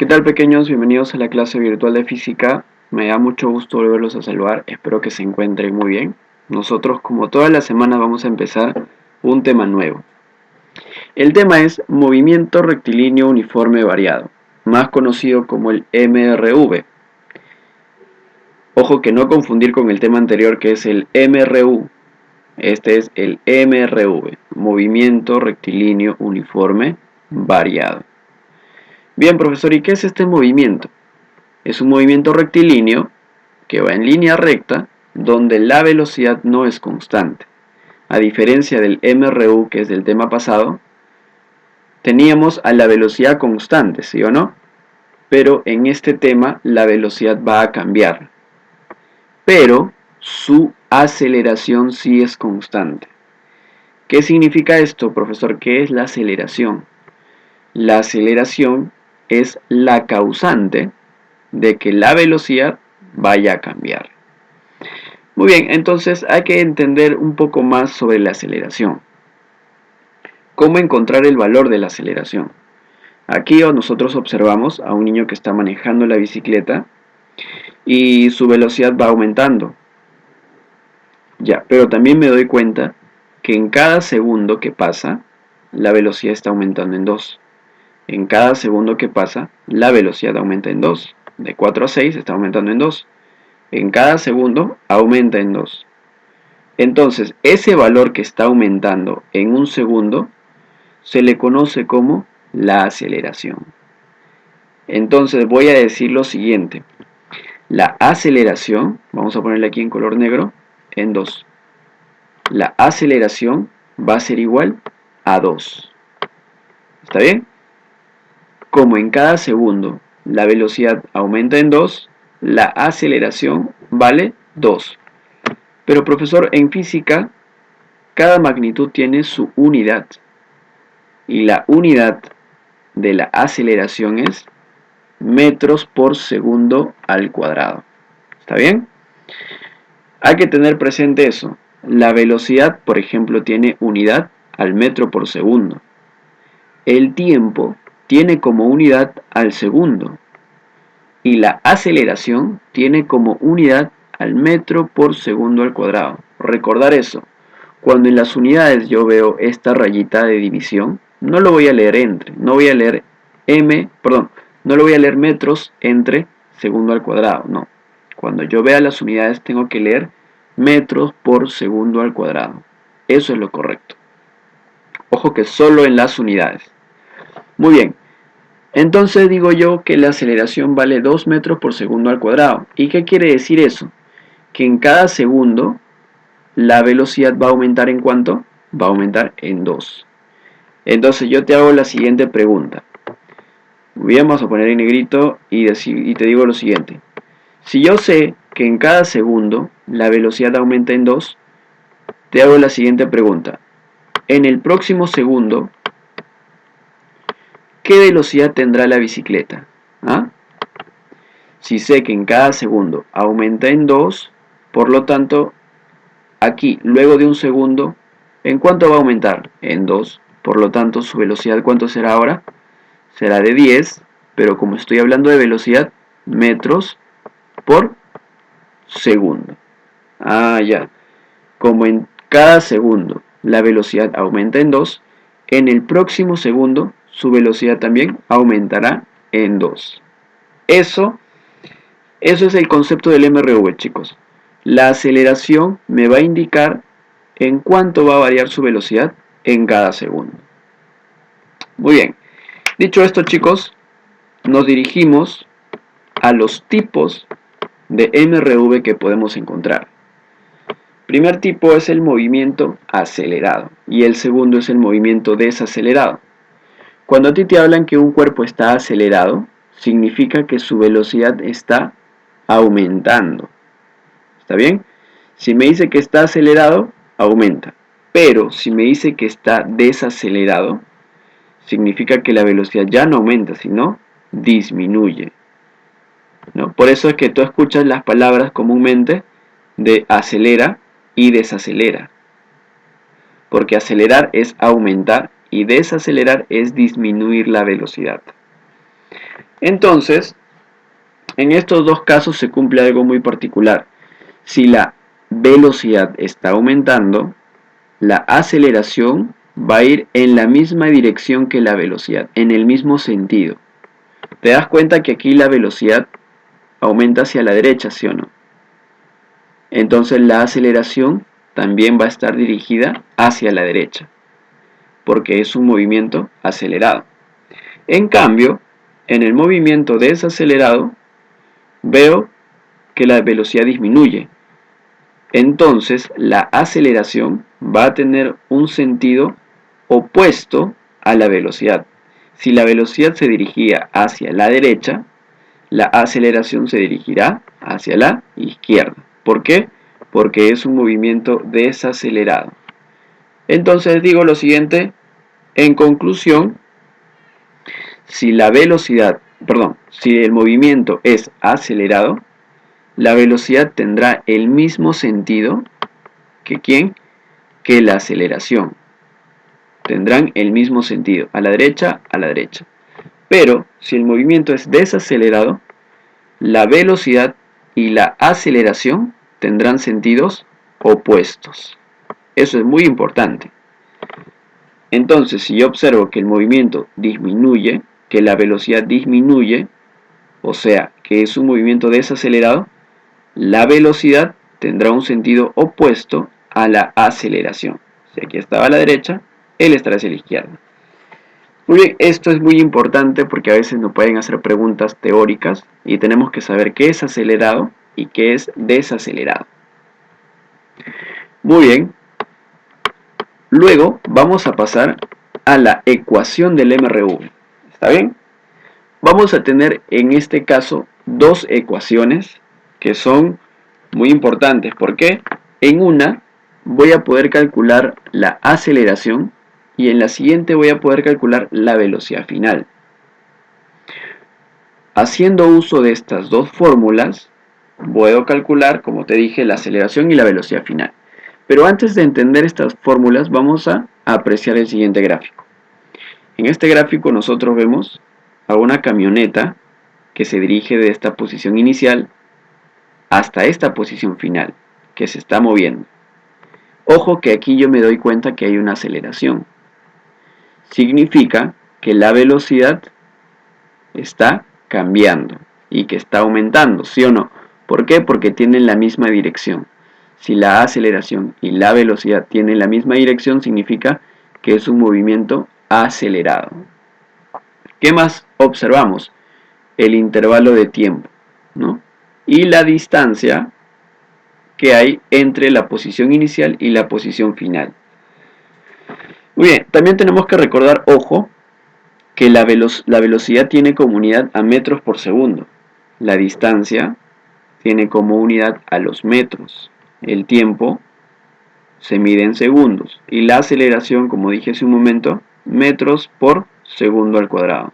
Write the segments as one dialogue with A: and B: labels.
A: ¿Qué tal, pequeños? Bienvenidos a la clase virtual de física. Me da mucho gusto volverlos a saludar. Espero que se encuentren muy bien. Nosotros, como todas las semanas, vamos a empezar un tema nuevo. El tema es movimiento rectilíneo uniforme variado, más conocido como el MRV. Ojo que no confundir con el tema anterior, que es el MRU. Este es el MRV, movimiento rectilíneo uniforme variado. Bien, profesor, ¿y qué es este movimiento? Es un movimiento rectilíneo que va en línea recta donde la velocidad no es constante. A diferencia del MRU, que es del tema pasado, teníamos a la velocidad constante, ¿sí o no? Pero en este tema la velocidad va a cambiar. Pero su aceleración sí es constante. ¿Qué significa esto, profesor? ¿Qué es la aceleración? La aceleración es la causante de que la velocidad vaya a cambiar. Muy bien, entonces hay que entender un poco más sobre la aceleración. ¿Cómo encontrar el valor de la aceleración? Aquí nosotros observamos a un niño que está manejando la bicicleta y su velocidad va aumentando. Ya, pero también me doy cuenta que en cada segundo que pasa, la velocidad está aumentando en 2. En cada segundo que pasa, la velocidad aumenta en 2. De 4 a 6 está aumentando en 2. En cada segundo aumenta en 2. Entonces, ese valor que está aumentando en un segundo se le conoce como la aceleración. Entonces, voy a decir lo siguiente. La aceleración, vamos a ponerle aquí en color negro, en 2. La aceleración va a ser igual a 2. ¿Está bien? Como en cada segundo la velocidad aumenta en 2, la aceleración vale 2. Pero profesor, en física, cada magnitud tiene su unidad. Y la unidad de la aceleración es metros por segundo al cuadrado. ¿Está bien? Hay que tener presente eso. La velocidad, por ejemplo, tiene unidad al metro por segundo. El tiempo tiene como unidad al segundo. Y la aceleración tiene como unidad al metro por segundo al cuadrado. Recordar eso. Cuando en las unidades yo veo esta rayita de división, no lo voy a leer entre, no voy a leer no lo voy a leer metros entre segundo al cuadrado, no. Cuando yo vea las unidades tengo que leer metros por segundo al cuadrado. Eso es lo correcto. Ojo que solo en las unidades. Muy bien. Entonces digo yo que la aceleración vale 2 metros por segundo al cuadrado. ¿Y qué quiere decir eso? Que en cada segundo la velocidad va a aumentar ¿en cuánto? Va a aumentar en 2. Entonces yo te hago la siguiente pregunta. Bien, vamos a poner en negrito y te digo lo siguiente. Si yo sé que en cada segundo la velocidad aumenta en 2, te hago la siguiente pregunta. En el próximo segundo, ¿qué velocidad tendrá la bicicleta? ¿Ah? Si sé que en cada segundo aumenta en 2, por lo tanto, aquí, luego de un segundo, ¿en cuánto va a aumentar? En 2. Por lo tanto, su velocidad, ¿cuánto será ahora? Será de 10, pero como estoy hablando de velocidad, metros por segundo. Ya. Como en cada segundo la velocidad aumenta en 2, en el próximo segundo su velocidad también aumentará en 2. Eso es el concepto del MRV, chicos. La aceleración me va a indicar en cuánto va a variar su velocidad en cada segundo. Muy bien. Dicho esto, chicos, nos dirigimos a los tipos de MRV que podemos encontrar. Primer tipo es el movimiento acelerado y el segundo es el movimiento desacelerado. Cuando a ti te hablan que un cuerpo está acelerado, significa que su velocidad está aumentando. ¿Está bien? Si me dice que está acelerado, aumenta. Pero si me dice que está desacelerado, significa que la velocidad ya no aumenta, sino disminuye, ¿no? Por eso es que tú escuchas las palabras comúnmente de acelera y desacelera. Porque acelerar es aumentar y desacelerar es disminuir la velocidad. Entonces, en estos dos casos se cumple algo muy particular. Si la velocidad está aumentando, la aceleración va a ir en la misma dirección que la velocidad, en el mismo sentido. ¿Te das cuenta que aquí la velocidad aumenta hacia la derecha, sí o no? Entonces la aceleración también va a estar dirigida hacia la derecha, porque es un movimiento acelerado. En cambio, en el movimiento desacelerado, veo que la velocidad disminuye. Entonces la aceleración va a tener un sentido opuesto a la velocidad. Si la velocidad se dirigía hacia la derecha, la aceleración se dirigirá hacia la izquierda. ¿Por qué? Porque es un movimiento desacelerado. Entonces digo lo siguiente, en conclusión, si el movimiento es acelerado, la velocidad tendrá el mismo sentido que ¿quién? Que la aceleración. Tendrán el mismo sentido, a la derecha, a la derecha. Pero si el movimiento es desacelerado, la velocidad y la aceleración tendrán sentidos opuestos. Eso es muy importante. Entonces, si yo observo que el movimiento disminuye, que la velocidad disminuye, o sea, que es un movimiento desacelerado, la velocidad tendrá un sentido opuesto a la aceleración. Si aquí estaba a la derecha, él estará hacia la izquierda. Muy bien, esto es muy importante porque a veces nos pueden hacer preguntas teóricas y tenemos que saber qué es acelerado y qué es desacelerado. Muy bien, luego vamos a pasar a la ecuación del MRV. ¿Está bien? Vamos a tener en este caso dos ecuaciones que son muy importantes. ¿Por qué? En una voy a poder calcular la aceleración y en la siguiente voy a poder calcular la velocidad final. Haciendo uso de estas dos fórmulas, puedo calcular, como te dije, la aceleración y la velocidad final. Pero antes de entender estas fórmulas, vamos a apreciar el siguiente gráfico. En este gráfico nosotros vemos a una camioneta que se dirige de esta posición inicial hasta esta posición final, que se está moviendo. Ojo que aquí yo me doy cuenta que hay una aceleración. Significa que la velocidad está cambiando y que está aumentando, ¿sí o no? ¿Por qué? Porque tienen la misma dirección. Si la aceleración y la velocidad tienen la misma dirección, significa que es un movimiento acelerado. ¿Qué más observamos? El intervalo de tiempo, ¿no? Y la distancia que hay entre la posición inicial y la posición final. Muy bien, también tenemos que recordar, ojo, que la velocidad tiene como unidad a metros por segundo. La distancia tiene como unidad a los metros. El tiempo se mide en segundos. Y la aceleración, como dije hace un momento, metros por segundo al cuadrado.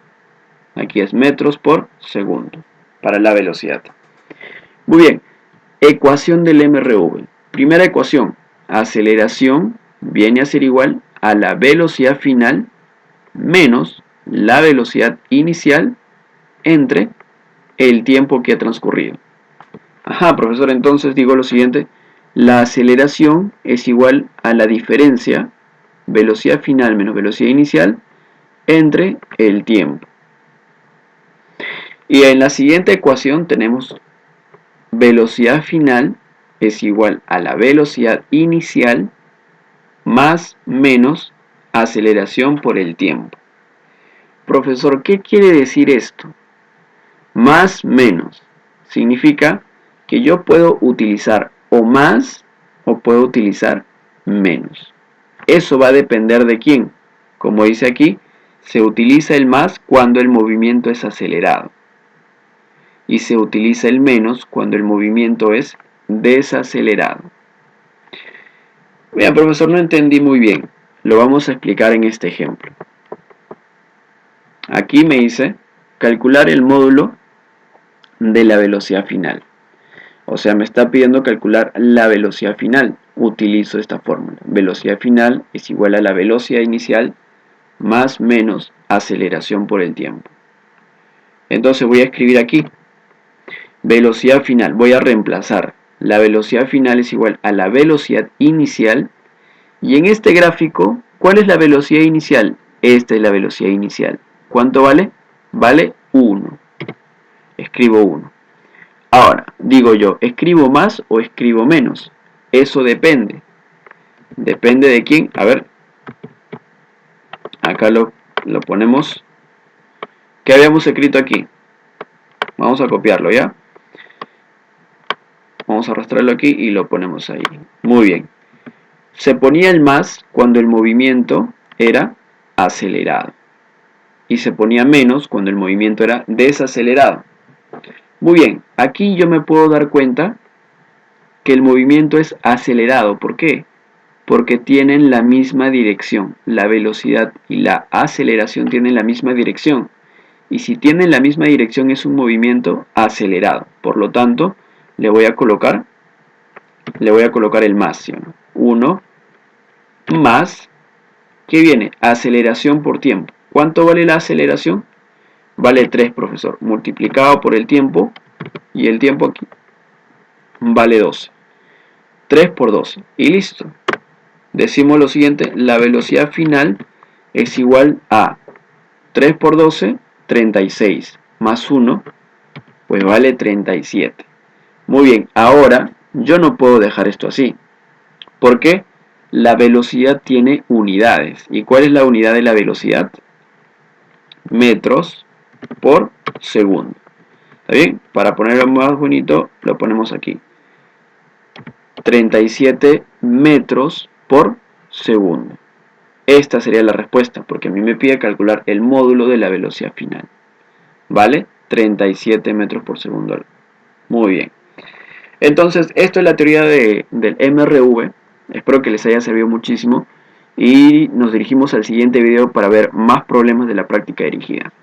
A: Aquí es metros por segundo para la velocidad. Muy bien, ecuación del MRV. Primera ecuación, aceleración viene a ser igual a la velocidad final menos la velocidad inicial entre el tiempo que ha transcurrido. Ajá, profesor, entonces digo lo siguiente, la aceleración es igual a la diferencia velocidad final menos velocidad inicial entre el tiempo. Y en la siguiente ecuación tenemos velocidad final es igual a la velocidad inicial más menos aceleración por el tiempo. Profesor, ¿qué quiere decir esto? Más menos significa que yo puedo utilizar o más o puedo utilizar menos. Eso va a depender de quién. Como dice aquí, se utiliza el más cuando el movimiento es acelerado y se utiliza el menos cuando el movimiento es desacelerado. Bien, profesor, no entendí muy bien. Lo vamos a explicar en este ejemplo. Aquí me dice calcular el módulo de la velocidad final. O sea, me está pidiendo calcular la velocidad final. Utilizo esta fórmula. Velocidad final es igual a la velocidad inicial más menos aceleración por el tiempo. Entonces voy a escribir aquí velocidad final. Voy a reemplazar. La velocidad final es igual a la velocidad inicial. Y en este gráfico, ¿cuál es la velocidad inicial? Esta es la velocidad inicial. ¿Cuánto vale? Vale 1. Escribo 1. Ahora, digo yo, ¿escribo más o escribo menos? Eso depende. Depende de quién. A ver. Acá lo ponemos. ¿Qué habíamos escrito aquí? Vamos a copiarlo, ¿ya? Vamos a arrastrarlo aquí y lo ponemos ahí. Muy bien. Se ponía el más cuando el movimiento era acelerado. Y se ponía menos cuando el movimiento era desacelerado. Muy bien, aquí yo me puedo dar cuenta que el movimiento es acelerado. ¿Por qué? Porque tienen la misma dirección. La velocidad y la aceleración tienen la misma dirección. Y si tienen la misma dirección es un movimiento acelerado. Por lo tanto, le voy a colocar el más, ¿sí o no? 1 más, ¿qué viene? Aceleración por tiempo. ¿Cuánto vale la aceleración? Vale 3, profesor. Multiplicado por el tiempo, y el tiempo aquí vale 12. 3 por 12. Y listo. Decimos lo siguiente, la velocidad final es igual a 3 por 12, 36, más 1, pues vale 37. Muy bien, ahora yo no puedo dejar esto así. ¿Por qué? La velocidad tiene unidades. ¿Y cuál es la unidad de la velocidad? Metros por segundo. ¿Está bien? Para ponerlo más bonito, lo ponemos aquí. 37 metros por segundo. Esta sería la respuesta, porque a mí me pide calcular el módulo de la velocidad final. ¿Vale? 37 metros por segundo. Muy bien. Entonces, esto es la teoría del MRV. Espero que les haya servido muchísimo. Y nos dirigimos al siguiente video para ver más problemas de la práctica dirigida.